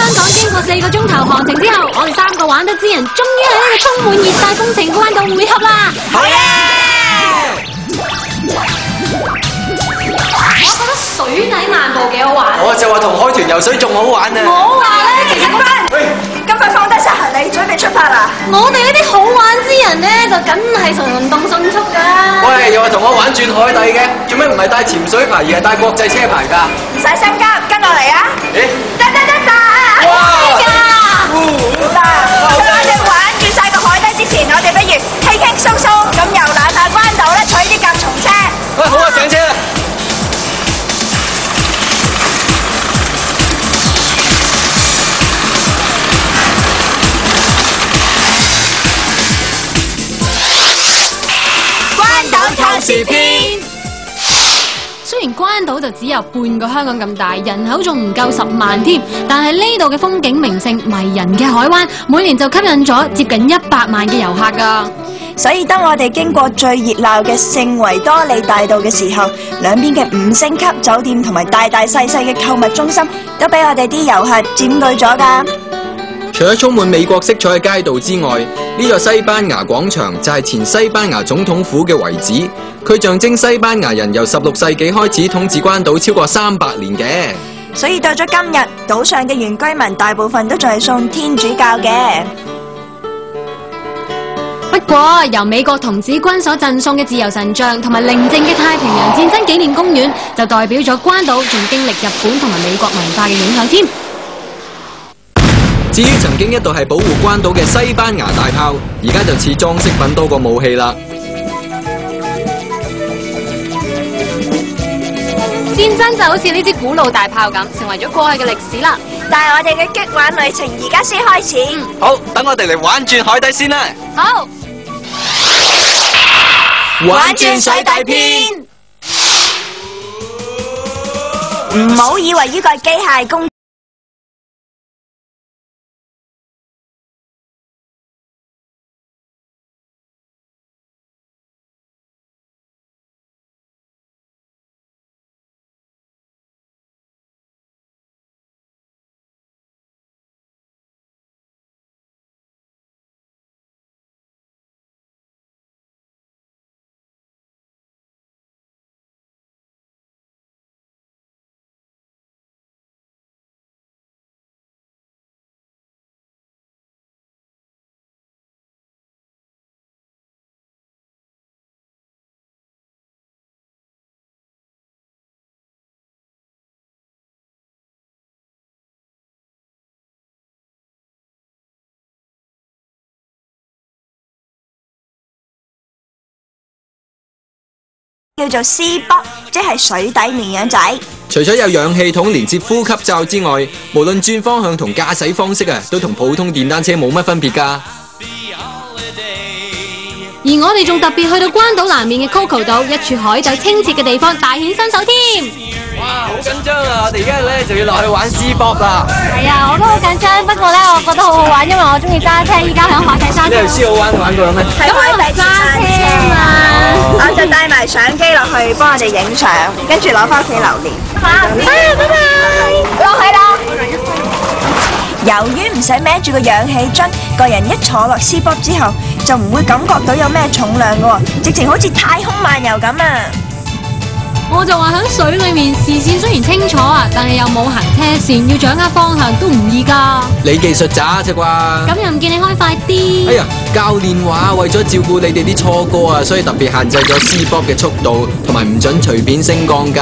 香港經過4個鐘頭航程之後，我哋3個玩得之人終於喺呢個充滿熱帶風情嘅灣度匯合啦！好嘢！我覺得水底漫步幾好玩。我就話同海豚游水仲好玩啊！我話咧，其實咁快放低晒行李，準備出發啦！我哋呢啲好玩之人咧，就梗係行動迅速㗎啦。喂，又話同我玩轉海底嘅，做咩唔係帶潛水牌而係帶國際車牌㗎？唔使心急，跟落嚟啊！咦？得！哇！嗱，我哋玩轉晒個海底之前，我哋不如輕輕鬆鬆咁遊覽下關島啦，坐呢啲甲蟲車。喂，好啊，上車啦！時篇雖然關島就只有半個香港咁大，人口仲唔夠10萬添，但係呢度嘅風景名勝、迷人嘅海灣，每年就吸引咗接近100萬嘅遊客㗎。所以當我哋經過最熱鬧嘅聖維多利大道嘅時候，兩邊嘅5星級酒店同埋大大細細嘅購物中心，都俾我哋啲遊客佔據咗㗎。除咗充滿美國色彩嘅街道之外，呢個西班牙廣場就係前西班牙總統府嘅遺址，佢象徵西班牙人由16世紀開始統治關島超過300年嘅。所以到咗今日，島上嘅原居民大部分都仲係信天主教嘅。不過由美國童子軍所贈送嘅自由神像同埋寧靜嘅太平洋戰爭紀念公園，就代表咗關島仲經歷日本同埋美國文化嘅影響添。至於曾經一度係保護關島嘅西班牙大炮，而家就似裝飾品多過武器啦。戰爭就好似呢支古老大炮咁，成為咗過去嘅歷史啦。但係我哋嘅激玩旅程而家先開始。好，等我哋嚟玩轉海底先啦。好，玩轉水底篇。唔好以為呢個係機械工。叫做 Sea Bop， 即係水底綿羊仔。除咗有氧氣筒連接呼吸罩之外，無論轉方向同駕駛方式啊，都同普通電單車冇乜分別㗎。而我哋仲特別去到關島南面嘅 Coco 島，一處海底清澈嘅地方，大顯身手添。哇，好緊張啊！我哋而家咧就要落去玩 Sea Bop 啦。係啊，我都好緊張，不過咧我覺得好好玩，因為我中意揸車，依家響海底揸車。呢條絲好玩過咩？喺海底揸車啊嘛，我就帶埋相機落去幫我哋影相，跟住攞翻屋企留念。拜拜，落去啦。由於唔使孭住個氧氣樽，個人一坐落 Sea Bop 之後，就唔會感覺到有咩重量嘅，直情好似太空漫遊咁啊！我就話喺水裏面視線雖然清楚啊，但係又冇行車線，要掌握方向都唔易㗎。你技術渣啫啩？咁又唔見你開快啲？哎呀，教練話為咗照顧你哋啲初哥啊，所以特別限制咗 Sea Bop 嘅速度，同埋唔准隨便升降㗎。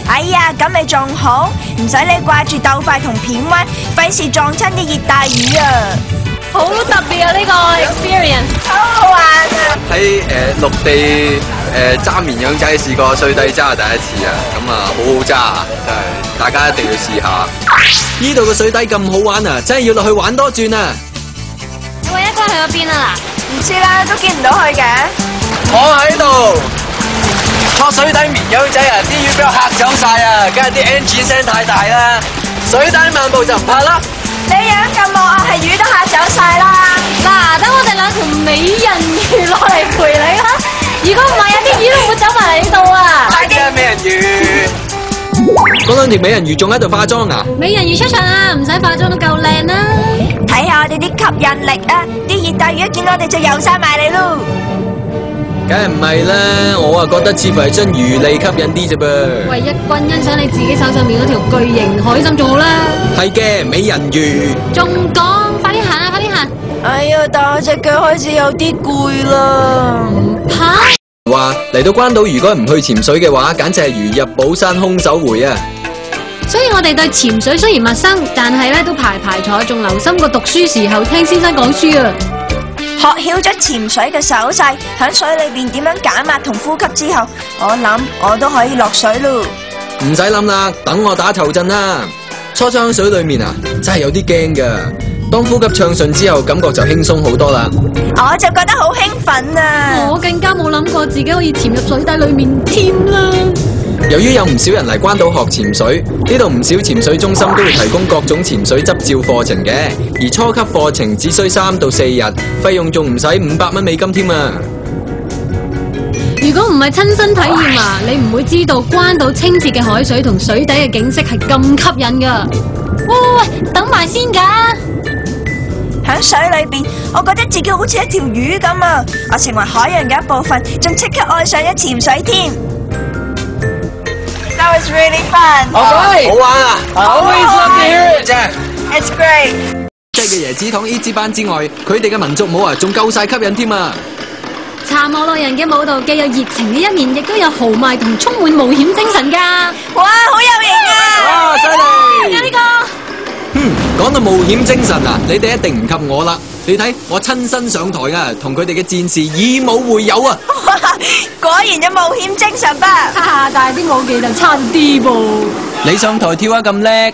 哎呀，咁咪仲好，唔使你掛住鬥快同片彎，費事撞親啲熱帶魚啊！好特別啊！呢個 experience 好好玩啊！喺陸地揸綿羊仔試過，水底揸第一次啊，咁啊好好揸啊，真係大家一定要試下。呢度嘅水底咁好玩啊，真係要落去玩多轉啊！你話一個去咗邊啊？唔知啦，都見唔到佢嘅。我喺度坐水底綿羊仔啊，啲魚俾我嚇走晒啊，梗係啲 engine 聲太大啦。水底漫步就唔怕啦。你樣咁惡啊，係魚都嚇走晒啦！嗱，等我哋兩條美人魚落嚟陪你啦！如果唔係，有啲魚都唔會走埋嚟呢度啊！快啲啊，美人魚！嗰兩條美人魚仲喺度化妝啊！美人魚出場啊，唔使化妝都夠靚啦。睇下我哋啲吸引力啊！啲熱帶魚一見到我哋就游晒埋嚟咯。梗係唔係啦，我啊覺得似乎係將魚脷吸引啲啫噃。為一君欣賞你自己手上面嗰條巨型海參仲好啦。係嘅，美人魚。仲講，快啲行啊，快啲行！哎呀，但我隻腳開始有啲攰啦。吓？話嚟到關島，如果唔去潛水嘅話，簡直係如入寶山空手回啊！所以我哋對潛水雖然陌生，但係咧都排坐，仲留心過讀書時候聽先生講書啊！學曉咗潛水嘅手勢，喺水裏邊點樣減壓同呼吸之後，我諗我都可以落水咯。唔使諗啦，等我打頭陣啦。初初喺水裏面啊，真係有啲驚噶。當呼吸暢順之後，感覺就輕鬆好多啦。我就覺得好興奮啊！我更加冇諗過自己可以潛入水底裏面添啦。由於有唔少人嚟關島學潛水，呢度唔少潛水中心都會提供各種潛水執照課程嘅，而初級課程只需3到4日，費用仲唔使500蚊美金添啊！如果唔係親身體驗啊，你唔會知道關島清澈嘅海水同水底嘅景色係咁吸引噶。喂，等埋先噶！喺水裏邊，我覺得自己好似一條魚咁啊！我成為海洋嘅一部分，仲即刻愛上咗潛水添。That was really fun. 好玩啊 Always love to hear it. It's great. 即係嘅椰子糖 E 支班之外，佢哋嘅民族舞啊，仲夠晒吸引添啊！查莫洛人嘅舞蹈既有熱情嘅一面，亦都有豪邁同充滿冒險精神噶。哇，好有型啊！哇，犀利！有呢個。講到冒險精神啊，你哋一定唔及我啦！你睇我親身上台啊，同佢哋嘅戰士以武會友啊！果然有冒險精神吧？哈哈，但係啲武技就差啲噃。你上台跳啊咁叻！